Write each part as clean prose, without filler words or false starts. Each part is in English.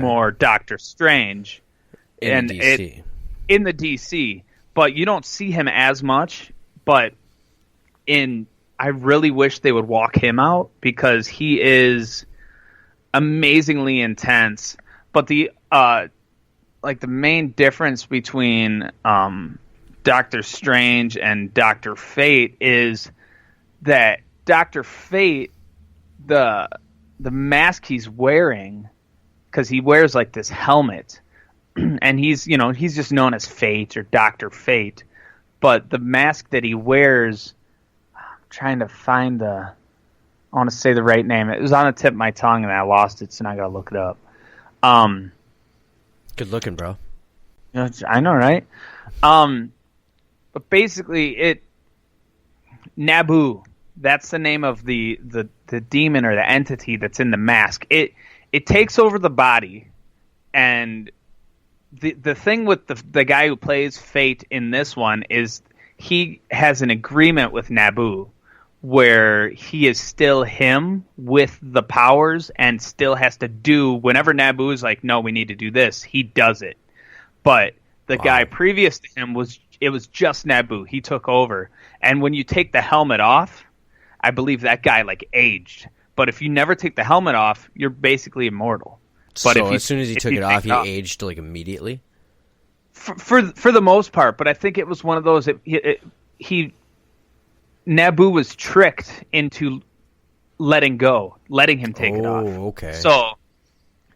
more Doctor Strange in the DC. In the DC, but you don't see him as much. But I really wish they would walk him out because he is amazingly intense. But the main difference between Doctor Strange and Dr. Fate is that Dr. Fate, the mask he's wearing, because he wears like this helmet, and he's just known as Fate or Dr. Fate, but the mask that he wears, I'm trying to find I want to say the right name. It was on the tip of my tongue and I lost it, so now I gotta look it up. Good looking, bro. I know, right? But basically, Naboo. That's the name of the demon or the entity that's in the mask. It takes over the body, and the thing with the guy who plays Fate in this one is he has an agreement with Naboo where he is still him with the powers and still has to do whenever Naboo is like, no, we need to do this, he does it. But the guy previous to him was just Naboo. He took over. And when you take the helmet off, I believe that guy like aged. But if you never take the helmet off, you're basically immortal. But so as soon as he took it off, he aged like immediately? For the most part, but I think it was one of those Naboo was tricked into letting him take it off. Oh, okay. So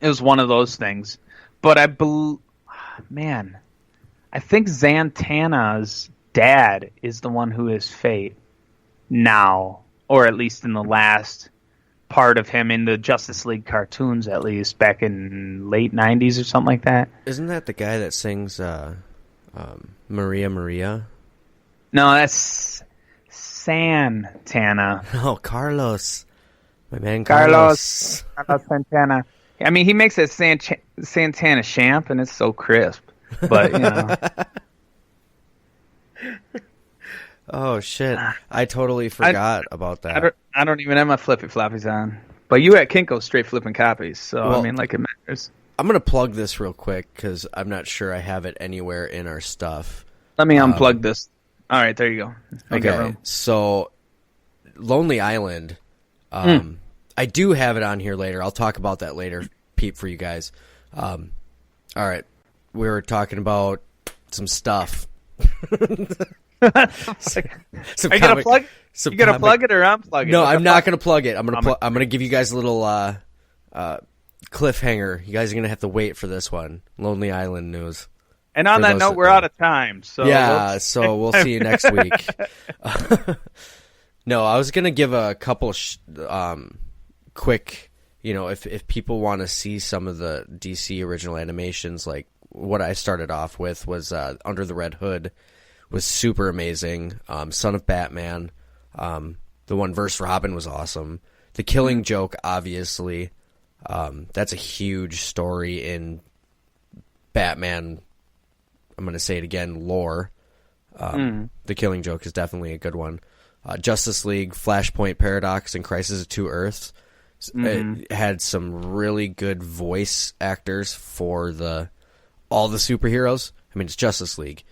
it was one of those things. But I think Zatanna's dad is the one who is Fate now, or at least in the last part of him in the Justice League cartoons, at least back in late 90s or something like that. Isn't that the guy that sings Maria Maria? No, that's Santana. Oh, Carlos. My man Carlos Santana. I mean, he makes that Santana champ, and it's so crisp. But, you know. Oh, shit. I totally forgot about that. I don't even have my flippy floppies on. But you at Kinko straight flipping copies, so, well, I mean, like, it matters. I'm going to plug this real quick, because I'm not sure I have it anywhere in our stuff. Let me unplug this. All right, there you go. Okay, so Lonely Island, I do have it on here later. I'll talk about that later, Pete, for you guys. All right, we were talking about some stuff. Are you gonna plug it or unplug it? No, I'm not gonna plug it. I'm gonna give you guys a little cliffhanger. You guys are gonna have to wait for this one. Lonely Island news. And on that note, we're out of time. So yeah, so we'll see you next week. No, I was gonna give a couple quick. You know, if people want to see some of the DC original animations, like what I started off with was Under the Red Hood. Was super amazing. Son of Batman. The one versus Robin was awesome. The Killing Joke, obviously. That's a huge story in Batman, I'm going to say it again, lore. The Killing Joke is definitely a good one. Justice League, Flashpoint Paradox, and Crisis of Two Earths. It had some really good voice actors for all the superheroes. I mean, it's Justice League.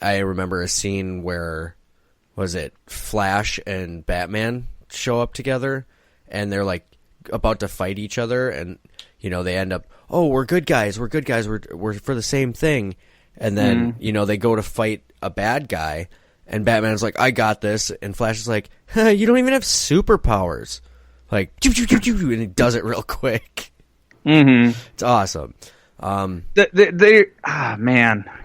I remember a scene where, Flash and Batman show up together, and they're like about to fight each other, and you know they end up, oh, we're good guys, we're for the same thing, and then you know they go to fight a bad guy, and Batman's like, I got this, and Flash is like, you don't even have superpowers, like, and he does it real quick. It's awesome. Man,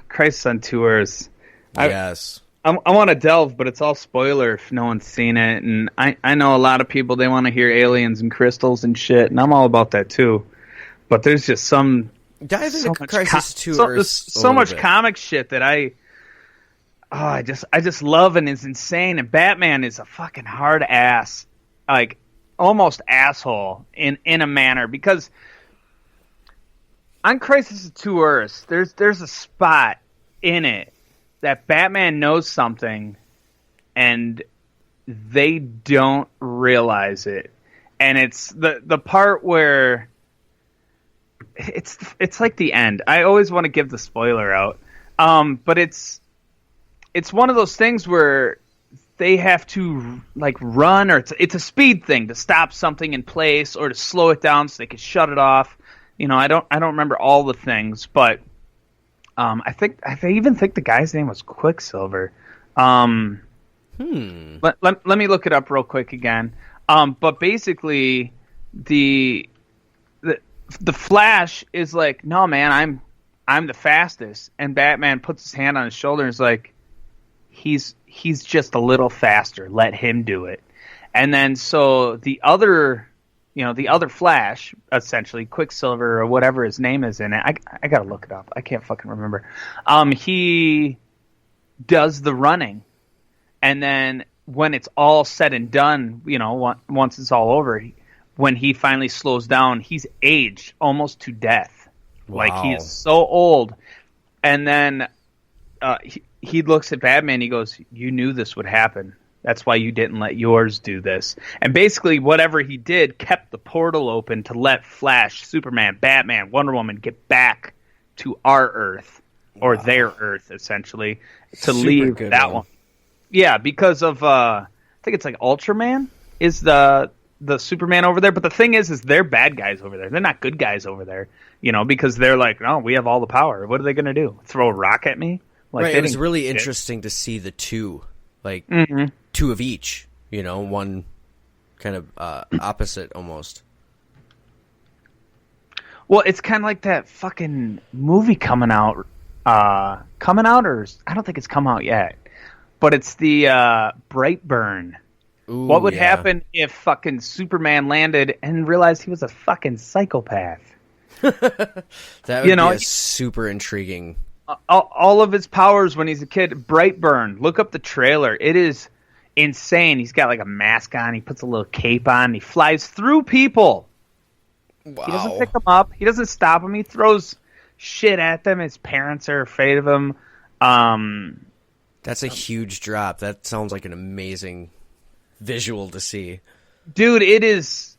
Crisis on Two Earths. Yes. I want to delve, but it's all spoiler if no one's seen it. And I know a lot of people, they want to hear aliens and crystals and shit, and I'm all about that too. But there's just some... Dive into Crisis 2 Earths so much comic shit that I just love, and it's insane. And Batman is a fucking hard ass, like almost asshole in a manner, because on Crisis of Two Earths, there's a spot in it that Batman knows something and they don't realize it. And it's the part where it's like the end. I always want to give the spoiler out, but it's one of those things where they have to like run, or it's a speed thing to stop something in place or to slow it down so they can shut it off. I don't remember all the things, but I even think the guy's name was Quicksilver. Let me look it up real quick again. But basically, the Flash is like, no man, I'm the fastest, and Batman puts his hand on his shoulder and is like, he's just a little faster. Let him do it. And then so the other Flash, essentially Quicksilver or whatever his name is in it. I gotta look it up. I can't fucking remember. He does the running, and then when it's all said and done, once it's all over, when he finally slows down, he's aged almost to death. Wow. Like he's so old. And then he looks at Batman. He goes, "You knew this would happen. That's why you didn't let yours do this." And basically, whatever he did kept the portal open to let Flash, Superman, Batman, Wonder Woman get back to our Earth, or their Earth, essentially, to leave that one. Yeah, because of I think it's like Ultraman is the Superman over there. But the thing is they're bad guys over there. They're not good guys over there, because they're like, no, we have all the power. What are they going to do? Throw a rock at me? Like, right. It was really interesting to see the two, like two of each. One kind of opposite almost. Well, it's kind of like that fucking movie coming out, or I don't think it's come out yet. But it's the Brightburn. Ooh, what would happen if fucking Superman landed and realized he was a fucking psychopath? That would be super intriguing. All of his powers when he's a kid. Brightburn. Look up the trailer. It is insane. He's got like a mask on. He puts a little cape on. He flies through people. Wow. He doesn't pick them up. He doesn't stop them. He throws shit at them. His parents are afraid of him. That's a huge drop. That sounds like an amazing visual to see. Dude, it's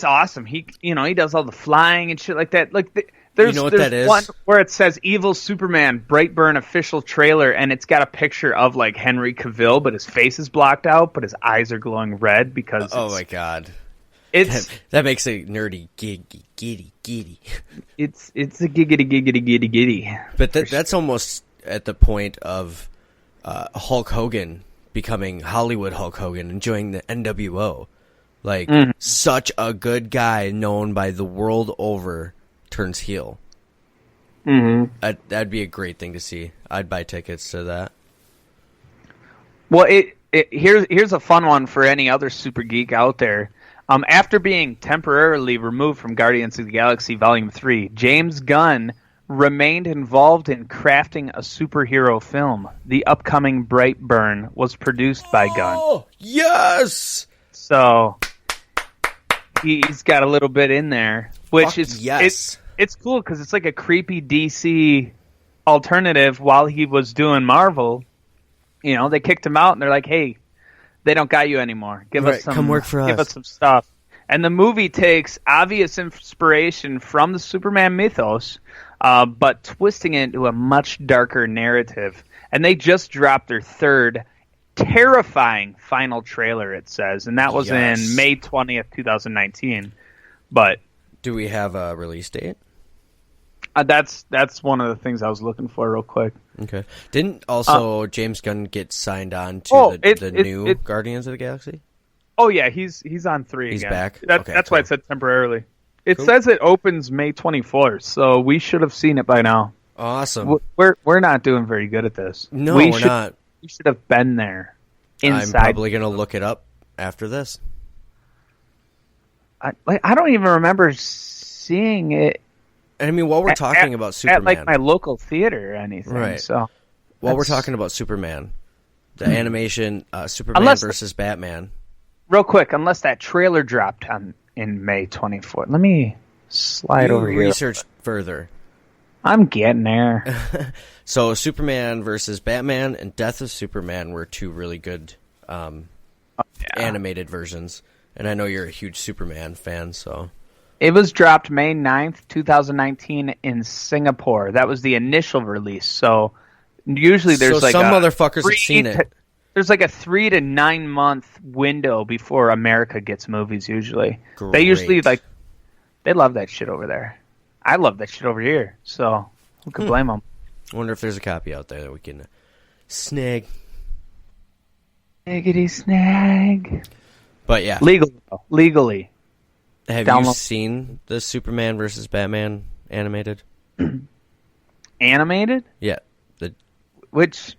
awesome. He does all the flying and shit like that. Like there's that is? One where it says Evil Superman Brightburn official trailer, and it's got a picture of like Henry Cavill, but his face is blocked out, but his eyes are glowing red because oh my god. That makes it nerdy giddy. It's a giggity. But that's almost at the point of Hulk Hogan becoming Hollywood Hulk Hogan, enjoying the NWO. Like, such a good guy known by the world over turns heel. Mm-hmm. That'd be a great thing to see. I'd buy tickets to that. Well, here's a fun one for any other super geek out there. After being temporarily removed from Guardians of the Galaxy Volume 3, James Gunn remained involved in crafting a superhero film. The upcoming Brightburn was produced by Gunn. Oh, yes! So he's got a little bit in there, which is yes. It's cool because it's like a creepy DC alternative. While he was doing Marvel, they kicked him out and they're like, "Hey, they don't got you anymore. Give us some. Come work for us. Give us some stuff." And the movie takes obvious inspiration from the Superman mythos, but twisting it into a much darker narrative. And they just dropped their third terrifying final trailer, it says, and that was in May 20th, 2019. But do we have a release date? That's one of the things I was looking for real quick. Okay. Didn't also James Gunn get signed on to the new Guardians of the Galaxy? Oh yeah, he's on 3 He's again. back? That's why it said temporarily. It Cool. says it opens May 24th, so we should have seen it by now. Awesome. We're not doing very good at this. No, we're not. We should have been there. Inside. I'm probably going to look it up after this. I don't even remember seeing it. I mean, while we're talking about Superman, at like my local theater or anything, right? So while we're talking about Superman, the animation Superman versus Batman. Real quick, unless that trailer dropped in May 24th. Let me slide over here. Research further. I'm getting there. So Superman versus Batman and Death of Superman were two really good animated versions. And I know you're a huge Superman fan, so It was dropped May 9th, 2019 in Singapore. That was the initial release. So usually there's some motherfuckers have seen it. There's like a 3 to 9 month window before America gets movies usually. Great. They usually they love that shit over there. I love that shit over here. So who could blame them? I wonder if there's a copy out there that we can snag. Snaggity snag. But yeah. Legally. Have you seen the Superman versus Batman animated? Animated? Yeah. The Which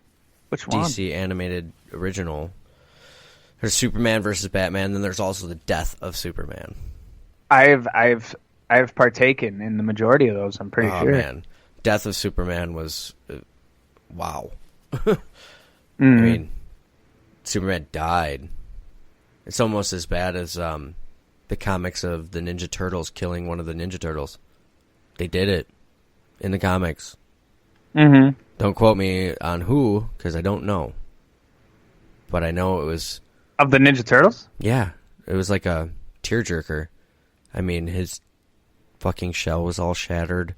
one? DC animated original. There's Superman versus Batman, then there's also the Death of Superman. I've partaken in the majority of those, I'm pretty sure. Man. Death of Superman was wow. I mean, Superman died. It's almost as bad as the comics of the Ninja Turtles killing one of the Ninja Turtles. They did it in the comics. Mm-hmm. Don't quote me on who, because I don't know. But I know it was... Of the Ninja Turtles? Yeah. It was like a tearjerker. I mean, his fucking shell was all shattered.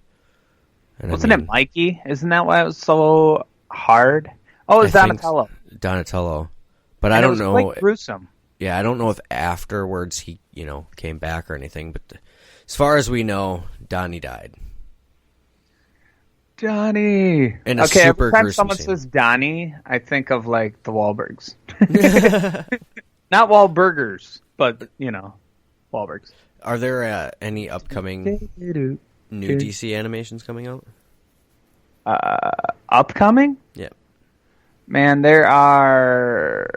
And Wasn't it Mikey? Isn't that why it was so hard? Oh, it was Donatello. Donatello. But I don't know... Quite gruesome. Yeah, I don't know if afterwards he, came back or anything. But as far as we know, Donnie died. Donnie. And okay, every time someone says Donnie, I think of like the Wahlbergs. Not Wahlburgers, but Wahlbergs. Are there any upcoming new DC animations coming out? Upcoming? Yeah. Man, there are.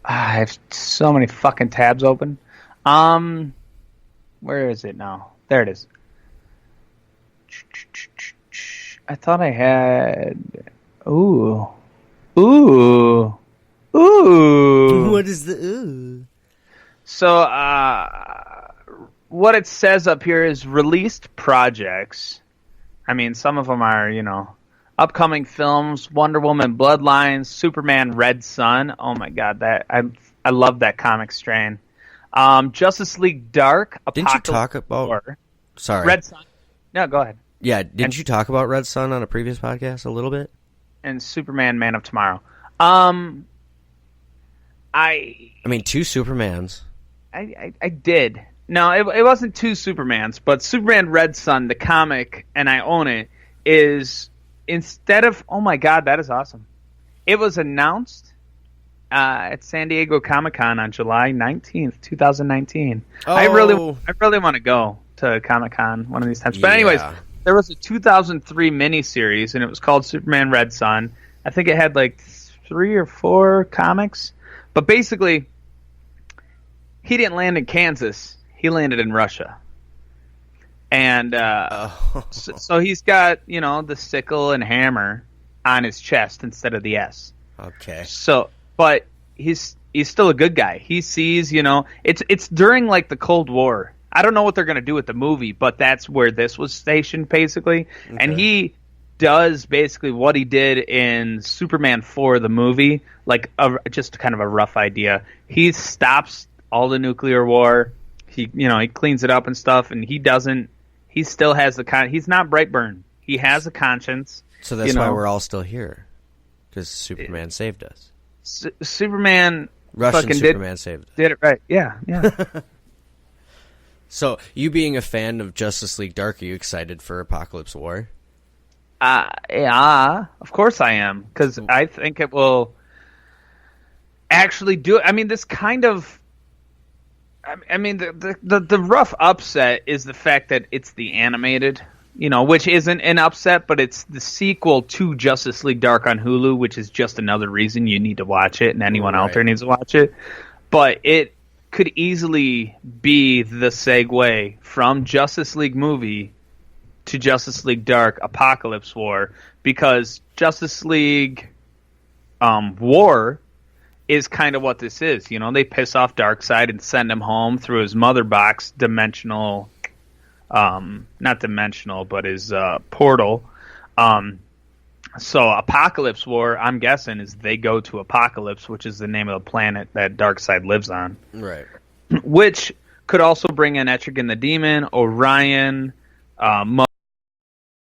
I have so many fucking tabs open. Where is it now? There it is. I thought I had. Ooh. What is the ooh? So, what it says up here is released projects. I mean, some of them are, upcoming films: Wonder Woman, Bloodlines, Superman, Red Sun. Oh my god, I love that comic strain. Justice League Dark. Didn't you talk about? War. Sorry, Red Sun. No, go ahead. Yeah, didn't you talk about Red Sun on a previous podcast a little bit? And Superman, Man of Tomorrow. I mean, 2 Supermans. I did. No, it wasn't 2 Supermans, but Superman Red Sun, the comic, and I own it, is instead of... Oh my god, that is awesome. It was announced at San Diego Comic-Con on July 19th, 2019. Oh. I really want to go to Comic-Con one of these times. But anyways... There was a 2003 miniseries, and it was called Superman Red Sun. I think it had like 3 or 4 comics. But basically, he didn't land in Kansas. He landed in Russia. And so he's got, the sickle and hammer on his chest instead of the S. Okay. So, but he's still a good guy. He sees, it's during like the Cold War. I don't know what they're going to do with the movie, but that's where this was stationed, basically. Okay. And he does basically what he did in Superman 4, the movie, like just kind of a rough idea. He stops all the nuclear war. He cleans it up and stuff, and he still has he's not Brightburn. He has a conscience. So that's why we're all still here, because Superman saved us. Superman saved us. Did it right. Yeah. So, you being a fan of Justice League Dark, are you excited for Apocalypse War? Yeah, of course I am, because I think it will actually do it. I mean, this kind of... I mean, the rough upset is the fact that it's the animated, which isn't an upset, but it's the sequel to Justice League Dark on Hulu, which is just another reason you need to watch it, and anyone out there needs to watch it. But it could easily be the segue from Justice League movie to Justice League Dark Apocalypse War, because Justice League War is kind of what this is. They piss off Darkseid and send him home through his mother box dimensional, not dimensional, but his portal. So Apocalypse War, I'm guessing, is they go to Apokolips, which is the name of the planet that Darkseid lives on. Right. Which Could also bring in Etrigan the Demon, Orion,